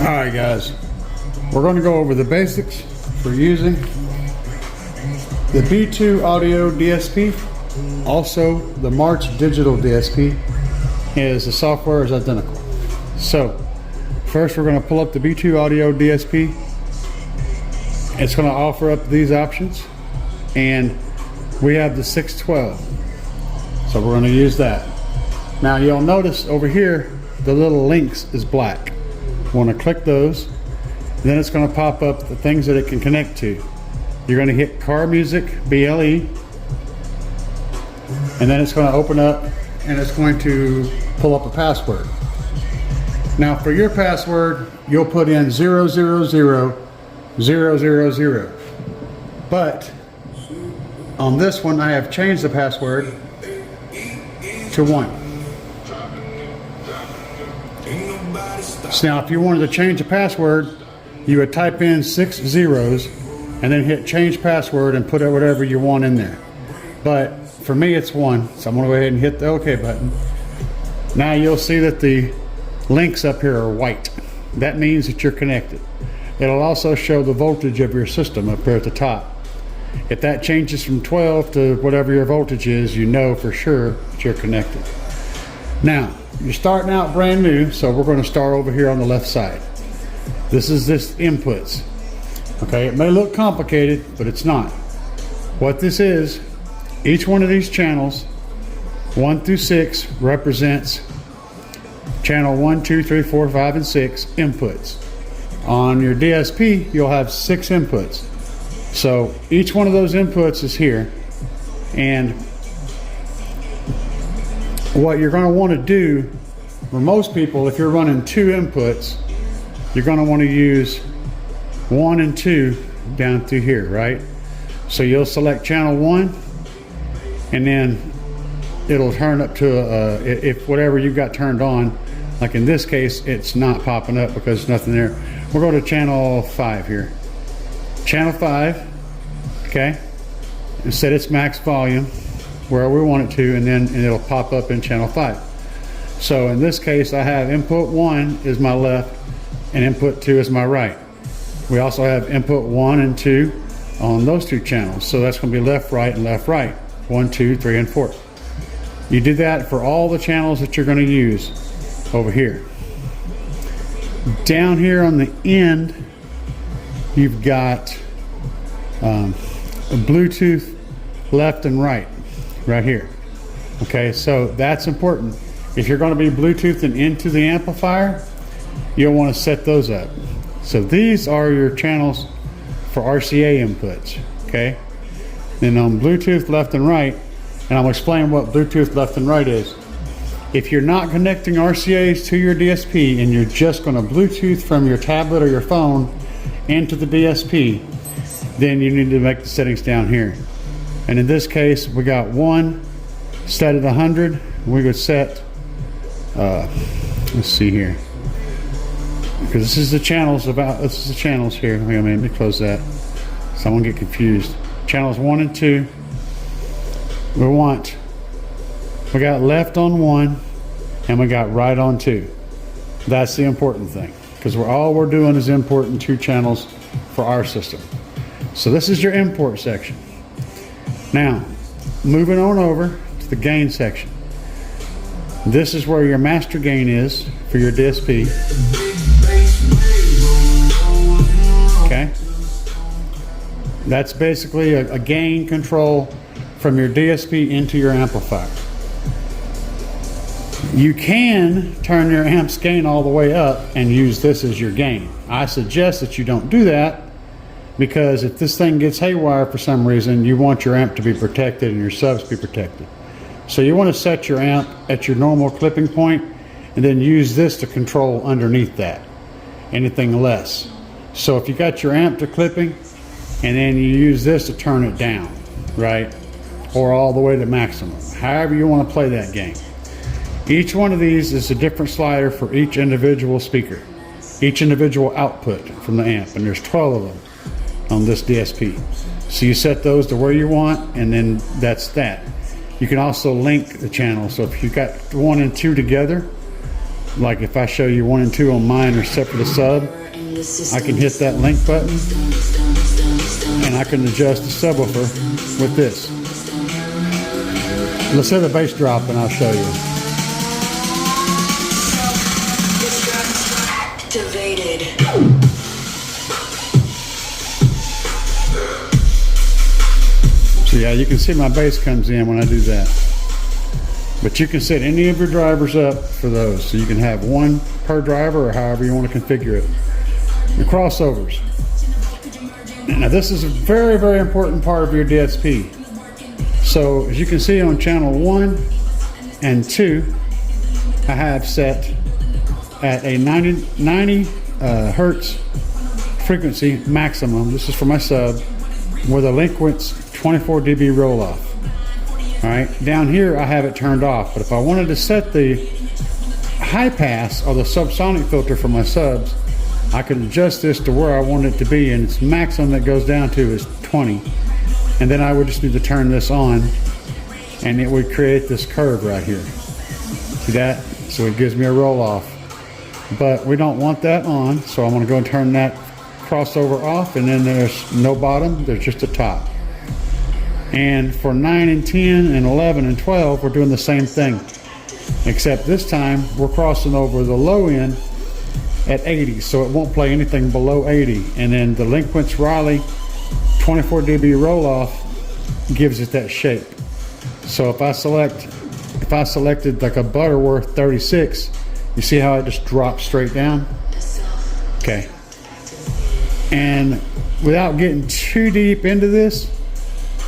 Alright guys, we're going to go over the basics for using the B2 Audio DSP. Also, the Marts digital DSP is the software is identical. So, first we're going to pull up the B2 Audio DSP. It's going to offer up these options, and we have the 612. So we're going to use that. Now you'll notice over here the little links is black. Want to click those, then it's going to pop up the things that it can connect to. You're going to hit car music, BLE, and then it's going to open up and it's going to pull up a password. Now for your password, you'll put in 000,000. But on this one, I have changed the password to 1. So now if you wanted to change the password, you would type in 6 zeros and then hit change password and put whatever you want in there. But for me it's 1, so I'm going to go ahead and hit the OK button. Now you'll see that the links up here are white. That means that you're connected. It'll also show the voltage of your system up here at the top. If that changes from 12 to whatever your voltage is, you know for sure that you're connected. Now, you're starting out brand new, so we're going to start over here on the left side. This is inputs. Okay, it may look complicated, but it's not. What this is, each one of these channels, 1 through 6, represents channel 1, 2, 3, 4, 5, and 6 inputs. On your DSP, you'll have 6 inputs. So each one of those inputs is here, and what you're going to want to do, for most people, if you're running 2 inputs, you're going to want to use 1 and 2 down through here, right? So you'll select channel 1, and then it'll turn up to if whatever you've got turned on, like in this case, it's not popping up because there's nothing there. We'll go to channel 5 here. Channel 5, okay, and set its max volume where we want it to, and it'll pop up in channel 5. So in this case, I have input 1 is my left and input 2 is my right. We also have input 1 and 2 on those 2 channels. So that's going to be left, right, and left, right. 1, 2, 3, and 4. You do that for all the channels that you're going to use over here. Down here on the end, you've got a Bluetooth left and right here. Okay, so that's important. If you're going to be Bluetoothing into the amplifier, you'll want to set those up. So these are your channels for RCA inputs. Okay, then on Bluetooth left and right, and I'll explain what Bluetooth left and right is. If you're not connecting RCAs to your DSP and you're just going to Bluetooth from your tablet or your phone into the DSP, then you need to make the settings down here. And in this case, we got 1 set at 100. We would set, let's see here, because this is the channels here. Let me close that so I won't get confused. Channels 1 and 2. We got left on 1 and we got right on 2. That's the important thing, because all we're doing is importing 2 channels for our system. So this is your import section. Now, moving on over to the gain section. This is where your master gain is for your DSP. Okay? That's basically a gain control from your DSP into your amplifier. You can turn your amp's gain all the way up and use this as your gain. I suggest that you don't do that, because if this thing gets haywire for some reason, you want your amp to be protected and your subs to be protected. So you want to set your amp at your normal clipping point and then use this to control underneath that, anything less. So if you got your amp to clipping and then you use this to turn it down, right? Or all the way to maximum, however you want to play that game. Each one of these is a different slider for each individual speaker, each individual output from the amp, and there's 12 of them on this DSP. So you set those to where you want, and then that's that. You can also link the channel. So if you've got 1 and 2 together, Like if I show you 1 and 2 on mine are set for the sub, I can hit that link button and I can adjust the subwoofer with this. Let's hit the bass drop and I'll show you. Activated. So yeah, you can see my bass comes in when I do that. But you can set any of your drivers up for those. So you can have one per driver or however you want to configure it. The crossovers. Now this is a very, very important part of your DSP. So as you can see on channel 1 and 2, I have set at a 90 hertz frequency maximum. This is for my sub with a Linkwitz 24 dB roll off. All right, down here I have it turned off, but if I wanted to set the high pass or the subsonic filter for my subs, I could adjust this to where I want it to be, and its maximum that goes down to is 20. And then I would just need to turn this on and it would create this curve right here. See that? So it gives me a roll off. But we don't want that on, so I'm going to go and turn that crossover off, and then there's no bottom, there's just a top. And for 9 and 10 and 11 and 12, we're doing the same thing, except this time we're crossing over the low end at 80, so it won't play anything below 80. And then the Linkwitz Raleigh 24 dB roll off gives it that shape. So if I selected like a Butterworth 36, you see how it just drops straight down? Okay. And without getting too deep into this,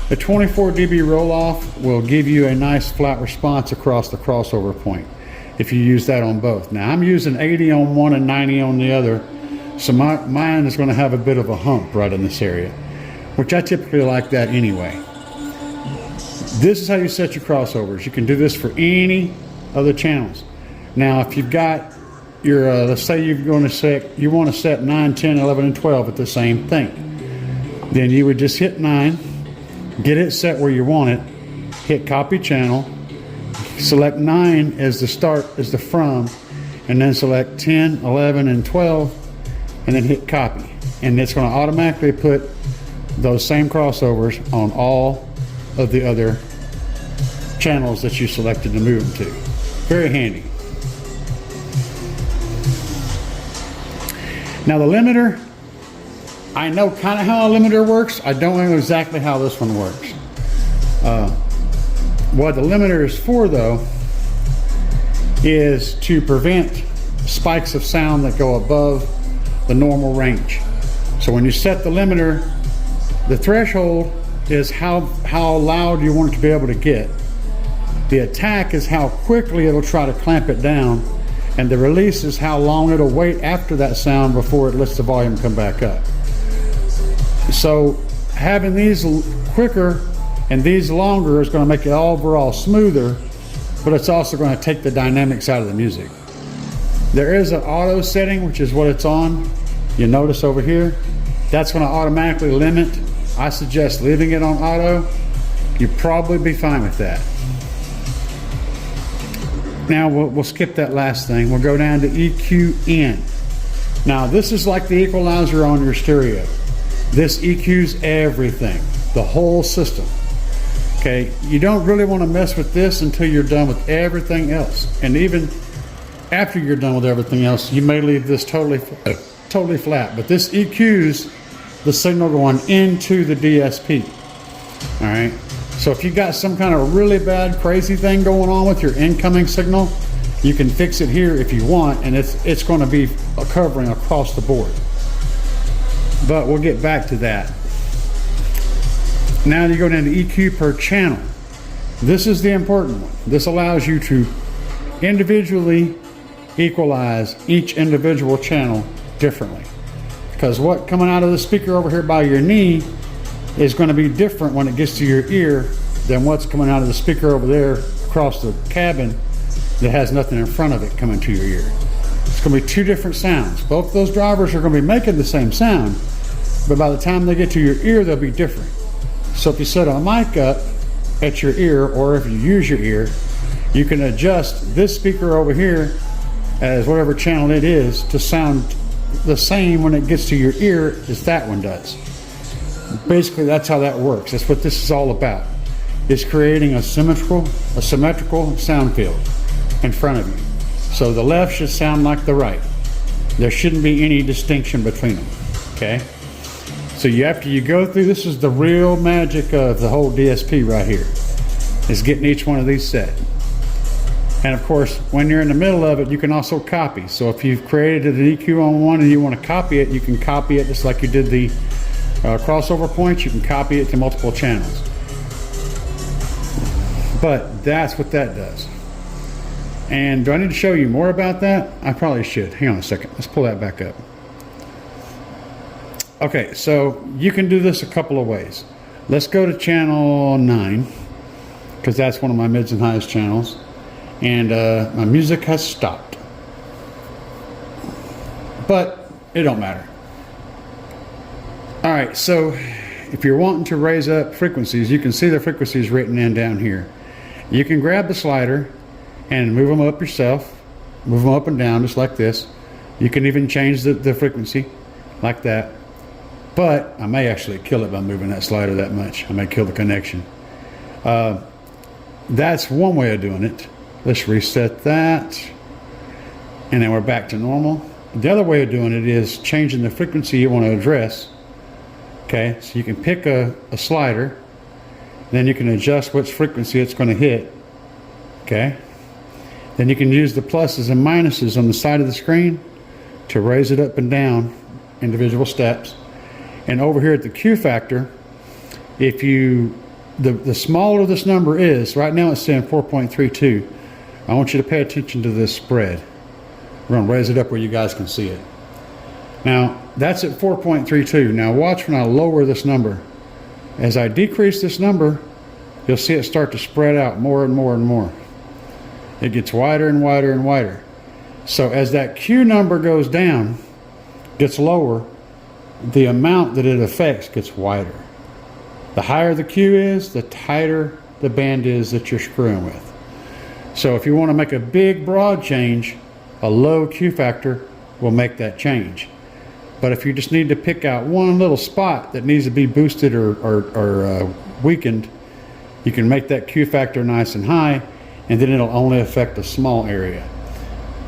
the 24 dB roll off will give you a nice flat response across the crossover point if you use that on both. Now I'm using 80 on one and 90 on the other, so mine is going to have a bit of a hump right in this area, which I typically like that anyway. This is how you set your crossovers. You can do this for any of the channels. Now if you've got your, let's say you want to set 9, 10, 11, and 12 at the same thing, then you would just hit 9, get it set where you want it, hit copy channel, select 9 as the start, as the from, and then select 10, 11, and 12, and then hit copy. And it's going to automatically put those same crossovers on all of the other channels that you selected to move them to. Very handy. Now the limiter, I know kind of how a limiter works. I don't know exactly how this one works. What the limiter is for though is to prevent spikes of sound that go above the normal range. So when you set the limiter, the threshold is how loud you want it to be able to get. The attack is how quickly it'll try to clamp it down, and the release is how long it'll wait after that sound before it lets the volume come back up. So having these quicker and these longer is going to make it overall smoother, but it's also going to take the dynamics out of the music. There is an auto setting, which is what it's on. You notice over here, that's going to automatically limit. I suggest leaving it on auto. You'll probably be fine with that. Now we'll skip that last thing. We'll go down to EQ in. Now this is like the equalizer on your stereo. This EQs everything, the whole system. Okay, you don't really want to mess with this until you're done with everything else. And even after you're done with everything else, you may leave this totally flat. But this EQs the signal going into the DSP. All right. So if you got some kind of really bad, crazy thing going on with your incoming signal, you can fix it here if you want, and it's going to be covering across the board. But we'll get back to that. Now you go down to EQ per channel. This is the important one. This allows you to individually equalize each individual channel differently. Because what coming out of the speaker over here by your knee is going to be different when it gets to your ear than what's coming out of the speaker over there across the cabin that has nothing in front of it coming to your ear. It's going to be two different sounds. Both of those drivers are going to be making the same sound, but by the time they get to your ear, they'll be different. So if you set a mic up at your ear, or if you use your ear, you can adjust this speaker over here as whatever channel it is to sound the same when it gets to your ear as that one does. Basically, that's how that works. That's what this is all about. It's creating a symmetrical sound field in front of you. So the left should sound like the right. There shouldn't be any distinction between them, okay? So after you go through, this is the real magic of the whole DSP right here, is getting each one of these set. And of course, when you're in the middle of it, you can also copy. So if you've created an EQ on one and you want to copy it, you can copy it just like you did the crossover points. You can copy it to multiple channels. But that's what that does. And do I need to show you more about that? I probably should. Hang on a second. Let's pull that back up. Okay, so you can do this a couple of ways. Let's go to channel 9, because that's one of my mids and highs channels. And my music has stopped. But it don't matter. All right, so if you're wanting to raise up frequencies, you can see the frequencies written in down here. You can grab the slider and move them up yourself, move them up and down just like this. You can even change the frequency like that. But I may actually kill it by moving that slider that much. I may kill the connection. That's one way of doing it. Let's reset that. And then we're back to normal. The other way of doing it is changing the frequency you want to address. Okay, so you can pick a slider, then you can adjust which frequency it's going to hit. Okay, then you can use the pluses and minuses on the side of the screen to raise it up and down individual steps. And over here at the Q factor, if you the smaller this number is, right now it's saying 4.32. I want you to pay attention to this spread. We're going to raise it up where you guys can see it. Now that's at 4.32. Now watch when I lower this number. As I decrease this number, you'll see it start to spread out more and more and more. It gets wider and wider and wider. So as that Q number goes down, gets lower, the amount that it affects gets wider. The higher the Q is, the tighter the band is that you're screwing with. So if you want to make a big broad change, a low Q factor will make that change. But if you just need to pick out one little spot that needs to be boosted or weakened, you can make that Q factor nice and high, and then it'll only affect a small area.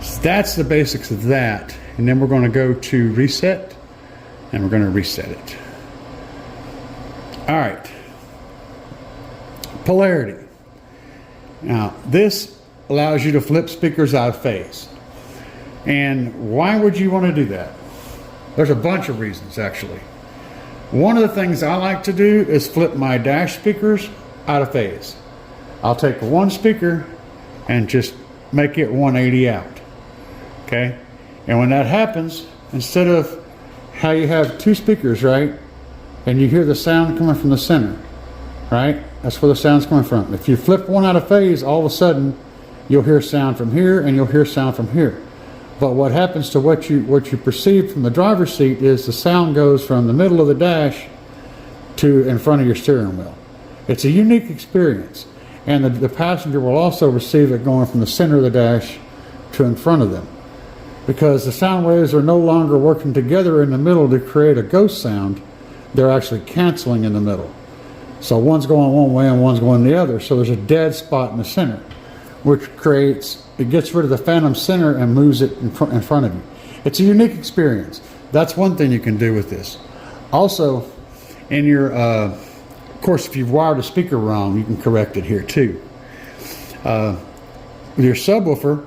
So that's the basics of that. And then we're going to go to reset, and we're going to reset it. All right. Polarity. Now, this allows you to flip speakers out of phase. And why would you want to do that? There's a bunch of reasons, actually. One of the things I like to do is flip my dash speakers out of phase. I'll take one speaker and just make it 180 out. Okay? And when that happens, instead of how you have two speakers, right? And you hear the sound coming from the center, right? That's where the sound's coming from. If you flip one out of phase, all of a sudden you'll hear sound from here and you'll hear sound from here. But what happens to what you perceive from the driver's seat is the sound goes from the middle of the dash to in front of your steering wheel. It's a unique experience. And the passenger will also receive it going from the center of the dash to in front of them. Because the sound waves are no longer working together in the middle to create a ghost sound. They're actually canceling in the middle. So one's going one way and one's going the other. So there's a dead spot in the center, which it gets rid of the phantom center and moves it in front of you. It's a unique experience. That's one thing you can do with this. Also, in your, of course, if you've wired a speaker wrong, you can correct it here too. With your subwoofer,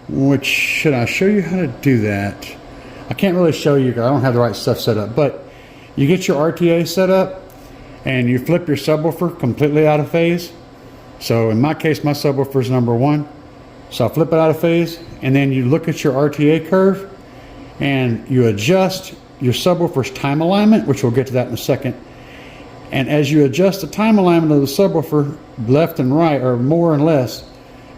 which, should I show you how to do that? I can't really show you because I don't have the right stuff set up, but you get your RTA set up and you flip your subwoofer completely out of phase. So in my case, my subwoofer is number 1. So I'll flip it out of phase, and then you look at your RTA curve and you adjust your subwoofer's time alignment, which we'll get to that in a second. And as you adjust the time alignment of the subwoofer left and right, or more and less,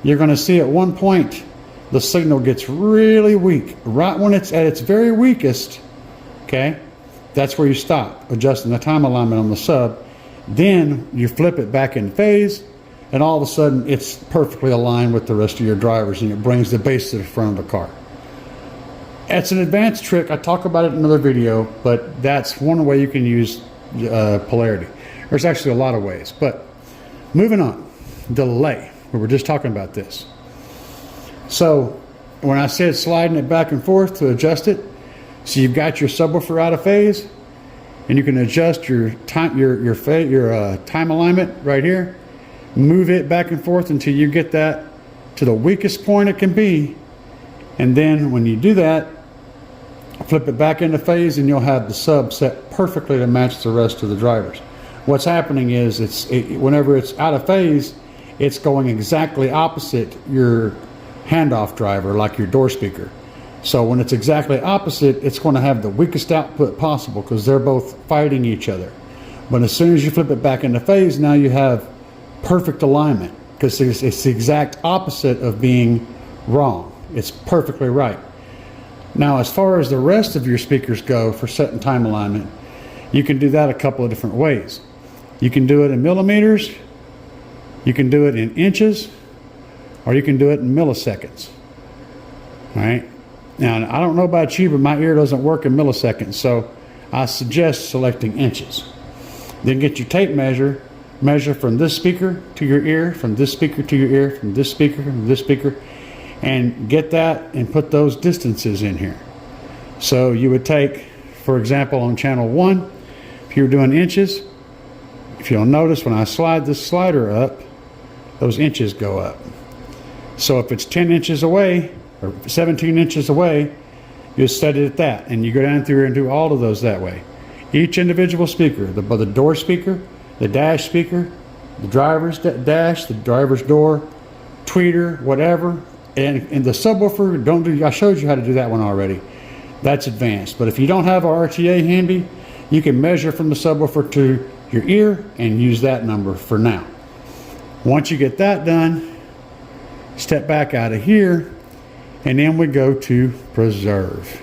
you're going to see at one point the signal gets really weak. Right when it's at its very weakest, okay, that's where you stop adjusting the time alignment on the sub. Then you flip it back in phase, and all of a sudden it's perfectly aligned with the rest of your drivers, and it brings the bass to the front of the car. It's an advanced trick. I talk about it in another video, but that's one way you can use polarity. There's actually a lot of ways, but moving on. Delay. We were just talking about this. So when I said sliding it back and forth to adjust it, so you've got your subwoofer out of phase, and you can adjust your time time alignment right here. Move it back and forth until you get that to the weakest point it can be, and then when you do that, flip it back into phase, and you'll have the sub set perfectly to match the rest of the drivers. What's happening is whenever it's out of phase, it's going exactly opposite your handoff driver, like your door speaker. So when it's exactly opposite, it's going to have the weakest output possible because they're both fighting each other. But as soon as you flip it back into phase, now you have perfect alignment, because it's the exact opposite of being wrong. It's perfectly right. Now, as far as the rest of your speakers go for setting time alignment, you can do that a couple of different ways. You can do it in millimeters, you can do it in inches, or you can do it in milliseconds. All right? Now, I don't know about you, but my ear doesn't work in milliseconds, so I suggest selecting inches. Then get your tape measure, measure from this speaker to your ear, from this speaker to your ear, from this speaker to this speaker, and get that and put those distances in here. So you would take, for example, on channel 1, if you were doing inches, if you'll notice when I slide this slider up, those inches go up. So if it's 10 inches away, or 17 inches away, you set it at that, and you go down through and do all of those that way. Each individual speaker, the door speaker, the dash speaker, the driver's dash, the driver's door, tweeter, whatever, and the subwoofer, I showed you how to do that one already. That's advanced. But if you don't have a RTA handy, you can measure from the subwoofer to your ear and use that number for now. Once you get that done, step back out of here, and then we go to preserve.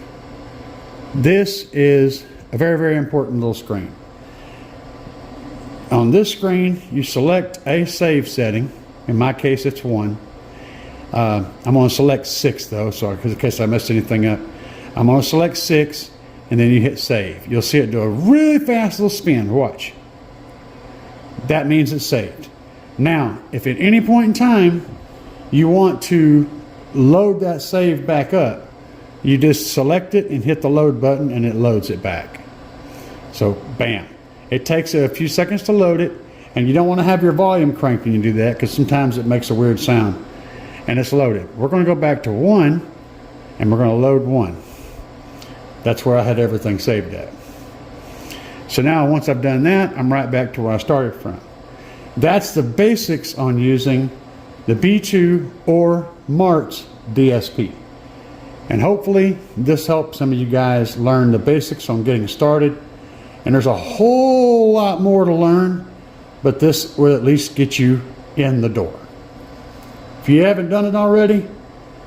This is a very, very important little screen. On this screen, you select a save setting. In my case, it's 1. I'm going to select 6 though, so in case I messed anything up. I'm going to select 6, and then you hit save. You'll see it do a really fast little spin. Watch. That means it's saved. Now, if at any point in time you want to load that save back up, you just select it and hit the load button, and it loads it back. So bam, it takes a few seconds to load it, and you don't want to have your volume cranked when you do that, because sometimes it makes a weird sound. And it's loaded. We're going to go back to 1, and we're going to load 1. That's where I had everything saved at. So now once I've done that, I'm right back to where I started from. That's the basics on using the B2 or Marts DSP. And hopefully this helps some of you guys learn the basics on getting started. And there's a whole lot more to learn, but this will at least get you in the door. If you haven't done it already,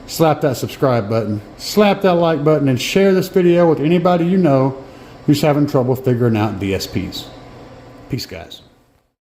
slap that subscribe button, slap that like button, and share this video with anybody you know who's having trouble figuring out DSPs. Peace, guys.